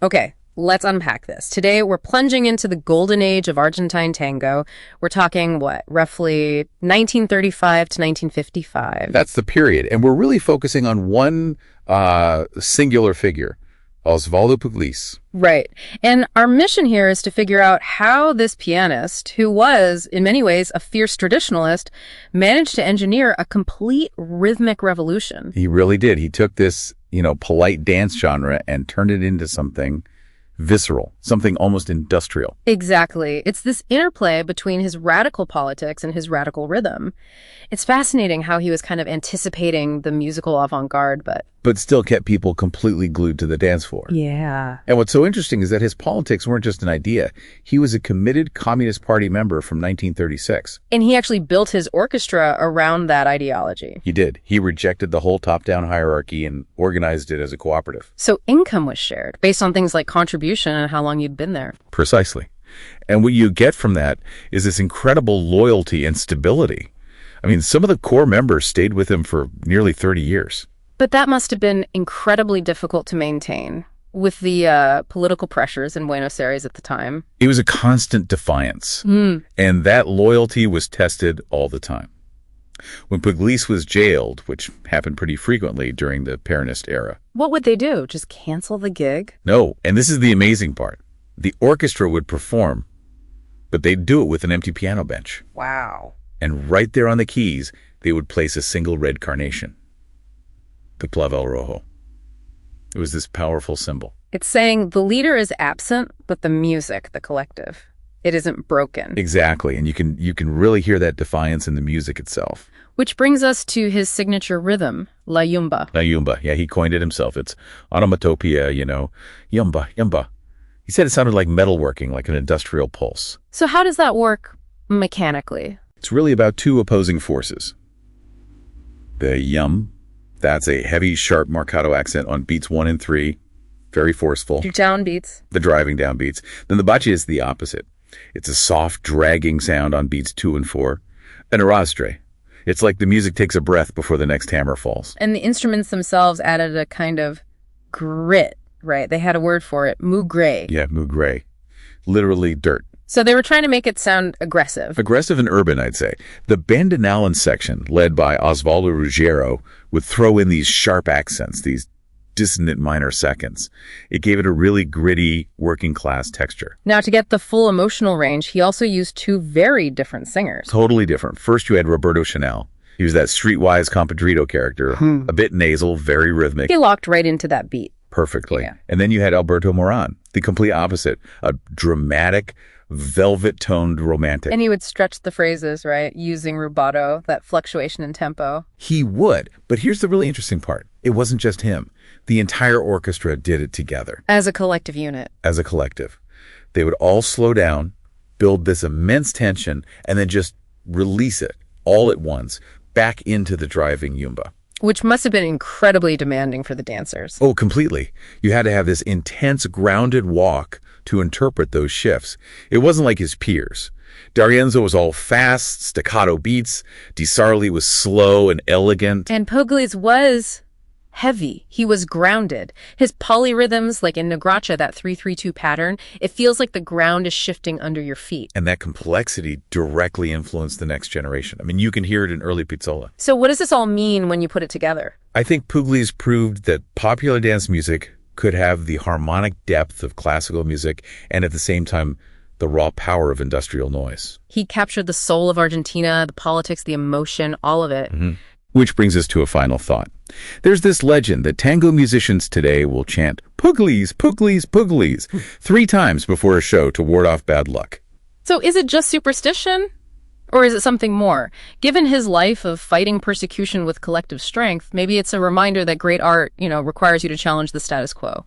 Okay, let's unpack this. Today, we're plunging into the golden age of Argentine tango. We're talking, what, roughly 1935 to 1955. That's the period. And we're really focusing on one singular figure, Osvaldo Pugliese. Right. And our mission here is to figure out how this pianist, who was, in many ways, a fierce traditionalist, managed to engineer a complete rhythmic revolution. He really did. He took this, polite dance genre and turned it into something visceral, something almost industrial. Exactly. It's this interplay between his radical politics and his radical rhythm. It's fascinating how he was kind of anticipating the musical avant-garde, but still kept people completely glued to the dance floor. Yeah. And what's so interesting is that his politics weren't just an idea. He was a committed Communist Party member from 1936. And he actually built his orchestra around that ideology. He did. He rejected the whole top-down hierarchy and organized it as a cooperative. So income was shared based on things like contribution and how long you'd been there. Precisely. And what you get from that is this incredible loyalty and stability. I mean, some of the core members stayed with him for nearly 30 years. But that must have been incredibly difficult to maintain with the political pressures in Buenos Aires at the time. It was a constant defiance, and that loyalty was tested all the time. When Pugliese was jailed, which happened pretty frequently during the Peronist era. What would they do? Just cancel the gig? No, and this is the amazing part. The orchestra would perform, but they'd do it with an empty piano bench. Wow. And right there on the keys, they would place a single red carnation. The clavel rojo. It was this powerful symbol. It's saying the leader is absent, but the music, the collective, it isn't broken. Exactly, and you can really hear that defiance in the music itself. Which brings us to his signature rhythm, la yumba. La yumba, yeah, he coined it himself. It's onomatopoeia, yumba, yumba. He said it sounded like metalworking, like an industrial pulse. So how does that work mechanically? It's really about two opposing forces. The yum. That's a heavy, sharp marcato accent on beats 1 and 3. Very forceful. Your down beats. The driving down beats. Then the bache is the opposite. It's a soft, dragging sound on beats 2 and 4. An arrastre. It's like the music takes a breath before the next hammer falls. And the instruments themselves added a kind of grit, right? They had a word for it, mugre. Yeah, mugre. Literally dirt. So they were trying to make it sound aggressive. Aggressive and urban, I'd say. The bandoneon section, led by Osvaldo Ruggiero, would throw in these sharp accents, these dissonant minor seconds. It gave it a really gritty, working-class texture. Now, to get the full emotional range, he also used two very different singers. Totally different. First, you had Roberto Chanel. He was that streetwise compadrito character, a bit nasal, very rhythmic. He locked right into that beat. Perfectly. Yeah. And then you had Alberto Moran, the complete opposite, a dramatic, velvet-toned romantic. And he would stretch the phrases, right, using rubato, that fluctuation in tempo. He would. But here's the really interesting part. It wasn't just him. The entire orchestra did it together. As a collective unit. As a collective. They would all slow down, build this immense tension, and then just release it all at once back into the driving yumba. Which must have been incredibly demanding for the dancers. Oh, completely. You had to have this intense, grounded walk to interpret those shifts. It wasn't like his peers. D'Arienzo was all fast, staccato beats. Di Sarli was slow and elegant. And Pugliese was heavy. He was grounded. His polyrhythms, like in Negracha, that 3-3-2 pattern, it feels like the ground is shifting under your feet. And that complexity directly influenced the next generation. I mean, you can hear it in early Piazzolla. So what does this all mean when you put it together? I think Pugliese proved that popular dance music could have the harmonic depth of classical music and at the same time the raw power of industrial noise. He captured the soul of Argentina, the politics, the emotion, all of it. Mm-hmm. Which brings us to a final thought. There's this legend that tango musicians today will chant Pugliese, Pugliese, Pugliese 3 times before a show to ward off bad luck. So is it just superstition? Or is it something more? Given his life of fighting persecution with collective strength, maybe it's a reminder that great art, requires you to challenge the status quo.